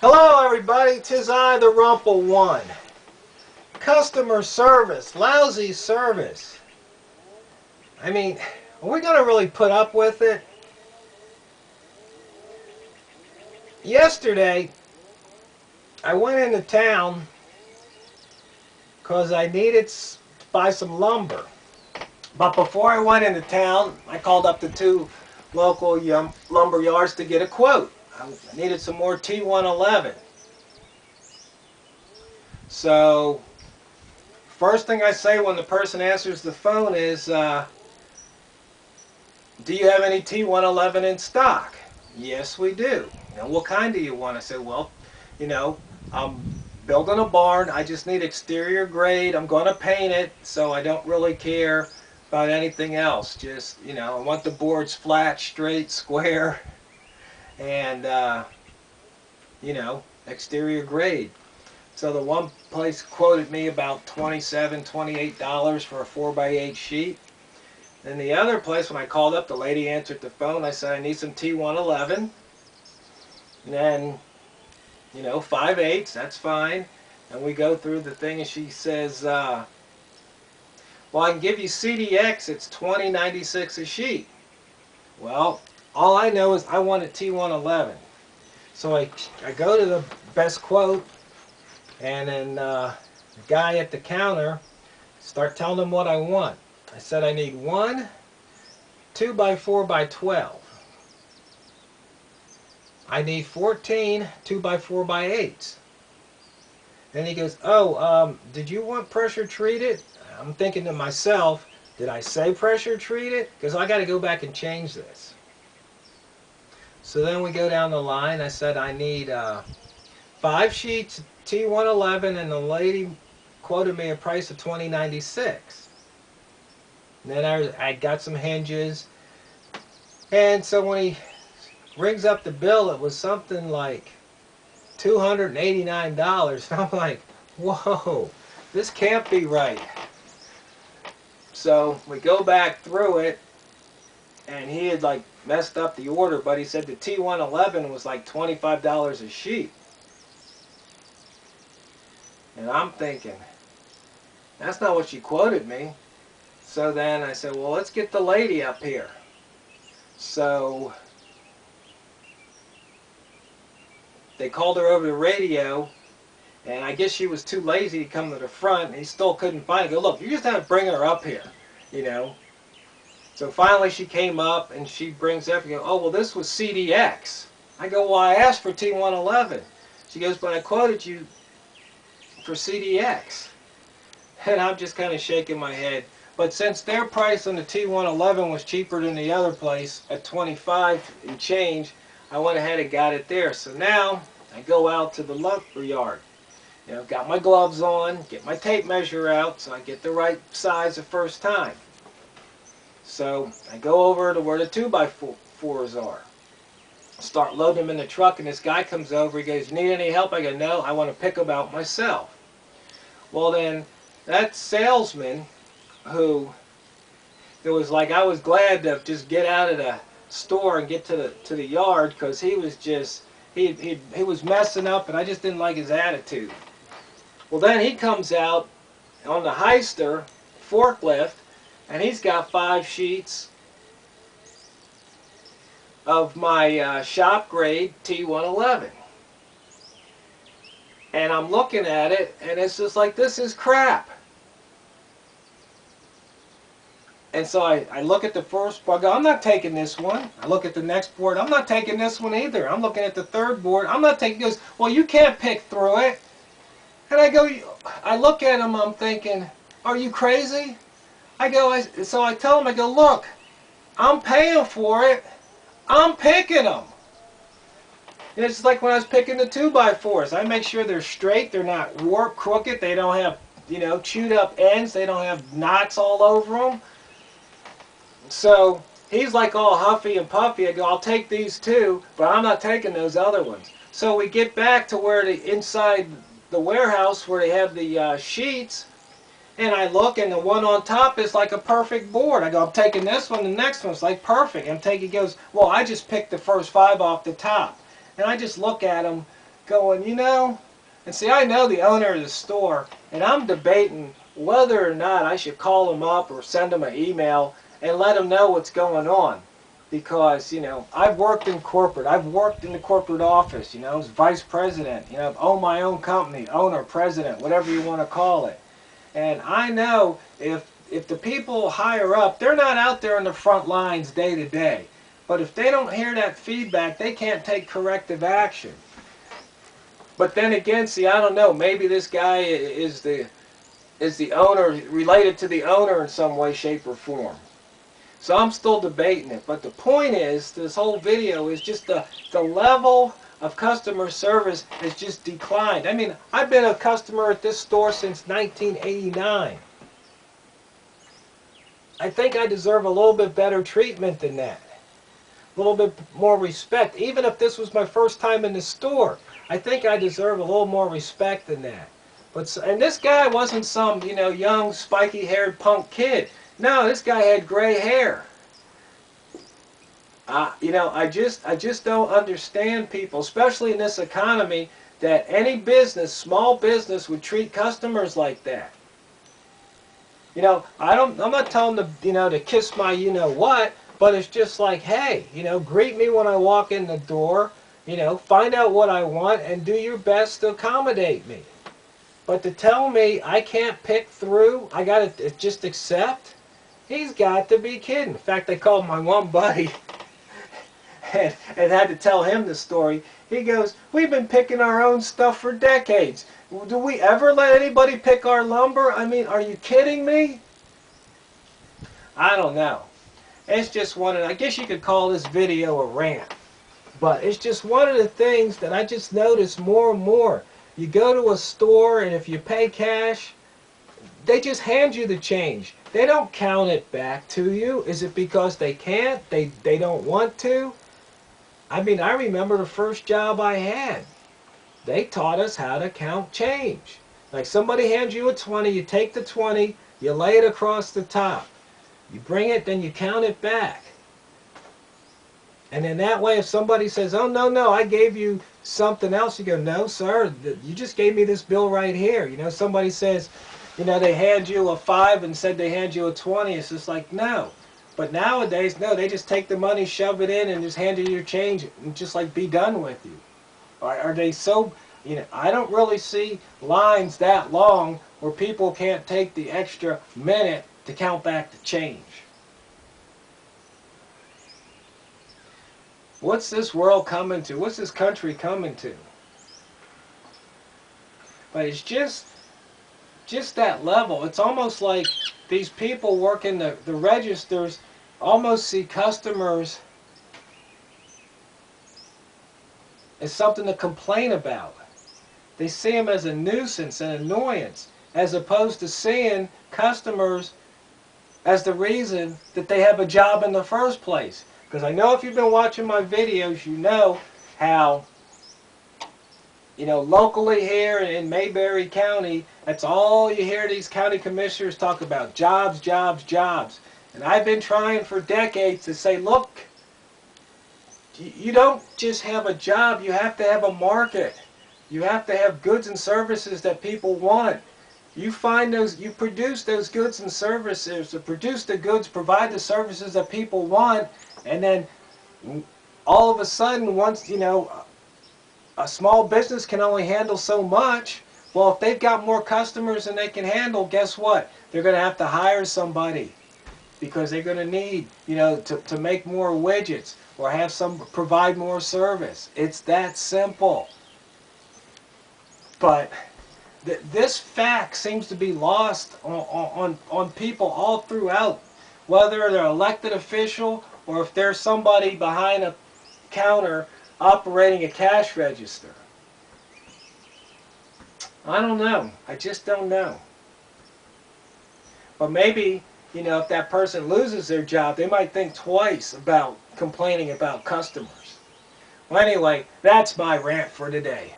Hello everybody, 'tis I, the Rumple-One. Customer service, lousy service. I mean, are we going to really put up with it? Yesterday, I went into town because I needed to buy some lumber. But before I went into town, I called up the two local lumber yards to get a quote. I needed some more T111. So, first thing I say when the person answers the phone is, do you have any T111 in stock? Yes, we do. What kind do you want? I said, well, I'm building a barn. I just need exterior grade. I'm going to paint it, so I don't really care about anything else. Just, I want the boards flat, straight, square, and, exterior grade. So the one place quoted me about $27, $28 for a 4x8 sheet. Then the other place, when I called up, the lady answered the phone. I said, I need some T111. And then, 5/8, that's fine. And we go through the thing, and she says, well, I can give you CDX. It's $20.96 a sheet. Well, all I know is I want a T111. So I go to the best quote, and then the guy at the counter start telling him what I want. I said I need one 2x4x12. I need 14 2x4x8s. Then he goes, oh, did you want pressure treated? I'm thinking to myself, did I say pressure treated? Because I got to go back and change this. So then we go down the line. I said I need 5 sheets T111, and the lady quoted me a price of $20.96. Then I got some hinges, and so when he rings up the bill, it was something like $289. And I'm like, whoa, this can't be right. So we go back through it, and he had like messed up the order, but he said the T111 was like $25 a sheet. And I'm thinking, that's not what she quoted me. So then I said, well, let's get the lady up here. So they called her over the radio, and I guess she was too lazy to come to the front, and he still couldn't find her. I go, look, you just have to bring her up here, So finally she came up, and she brings up, and go, oh, well, this was CDX. I go, well, I asked for T111. She goes, but I quoted you for CDX. And I'm just kind of shaking my head. But since their price on the T111 was cheaper than the other place at $25 and change, I went ahead and got it there. So now I go out to the lumber yard. Got my gloves on, get my tape measure out so I get the right size the first time. So I go over to where the 2x4s are. Start loading them in the truck, and this guy comes over. He goes, you need any help? I go, no, I want to pick them out myself. Well, then that salesman, who it was like I was glad to just get out of the store and get to the yard, because he was just he was messing up, and I just didn't like his attitude. Well, then he comes out on the Heister forklift, and he's got 5 sheets of my shop grade T111. And I'm looking at it, and it's just like, this is crap. And so I look at the first board. I go, I'm not taking this one. I look at the next board. I'm not taking this one either. I'm looking at the third board. I'm not taking. He goes, well, you can't pick through it. And I go, I look at him. I'm thinking, are you crazy? So I tell him, I go, look, I'm paying for it. I'm picking them. It's like when I was picking the 2x4s. I make sure they're straight, they're not warped, crooked, they don't have, chewed up ends, they don't have knots all over them. So he's like all huffy and puffy. I go, I'll take these two, but I'm not taking those other ones. So we get back to where inside the warehouse where they have the sheets, and I look, and the one on top is like a perfect board. I go, I'm taking this one, the next one's like perfect. He goes, well, I just picked the first 5 off the top. And I just look at him, going, you know, and see, I know the owner of the store, and I'm debating whether or not I should call him up or send him an email and let him know what's going on. Because, you know, I've worked in corporate. I've worked in the corporate office, you know, as vice president. You know, I've owned my own company, owner, president, whatever you want to call it. And I know if the people higher up, they're not out there on the front lines day to day. But if they don't hear that feedback, they can't take corrective action. But then again, see, I don't know. Maybe this guy is the owner, related to the owner in some way, shape, or form. So I'm still debating it. But the point is, this whole video is just the level of customer service has just declined. I mean, I've been a customer at this store since 1989. I think I deserve a little bit better treatment than that. A little bit more respect. Even if this was my first time in the store, I think I deserve a little more respect than that. But and this guy wasn't some, you know, young, spiky-haired punk kid. No, this guy had gray hair. You know, I just don't understand people, especially in this economy, that any business, small business, would treat customers like that. You know, I'm not telling them, you know, to kiss my you-know-what, but it's just like, hey, you know, greet me when I walk in the door, you know, find out what I want and do your best to accommodate me. But to tell me I can't pick through, I got to just accept, he's got to be kidding. In fact, I called my one buddy and had to tell him the story. He goes, we've been picking our own stuff for decades. Do we ever let anybody pick our lumber? I mean, are you kidding me? I don't know. It's just one of, I guess you could call this video a rant. But it's just one of the things that I just notice more and more. You go to a store and if you pay cash, they just hand you the change. They don't count it back to you. Is it because they can't? They don't want to? I mean, I remember the first job I had. They taught us how to count change. Like somebody hands you a 20, you take the 20, you lay it across the top. You bring it, then you count it back. And in that way, if somebody says, oh, no, I gave you something else, you go, no, sir, you just gave me this bill right here. You know, somebody says, you know, they hand you a 5 and said they hand you a 20. It's just like, no. But nowadays, no, they just take the money, shove it in, and just hand you your change and just like be done with you. Are they so, you know, I don't really see lines that long where people can't take the extra minute to count back the change. What's this world coming to? What's this country coming to? But it's just that level. It's almost like these people working the registers almost see customers as something to complain about. They see them as a nuisance and annoyance, as opposed to seeing customers as the reason that they have a job in the first place. Because I know if you've been watching my videos, you know how, you know, locally here in Mayberry County, that's all you hear these county commissioners talk about, jobs, jobs, jobs. And I've been trying for decades to say, look, you don't just have a job, you have to have a market. You have to have goods and services that people want. You find those, you produce those goods and services, to produce the goods, provide the services that people want, and then all of a sudden, once, you know, a small business can only handle so much. Well, if they've got more customers than they can handle, guess what? They're going to have to hire somebody because they're going to need, you know, to make more widgets or have some provide more service. It's that simple. But this fact seems to be lost on people all throughout, whether they're elected official or if there's somebody behind a counter operating a cash register. I don't know. I just don't know. But maybe, you know, if that person loses their job, they might think twice about complaining about customers. Well, anyway, that's my rant for today.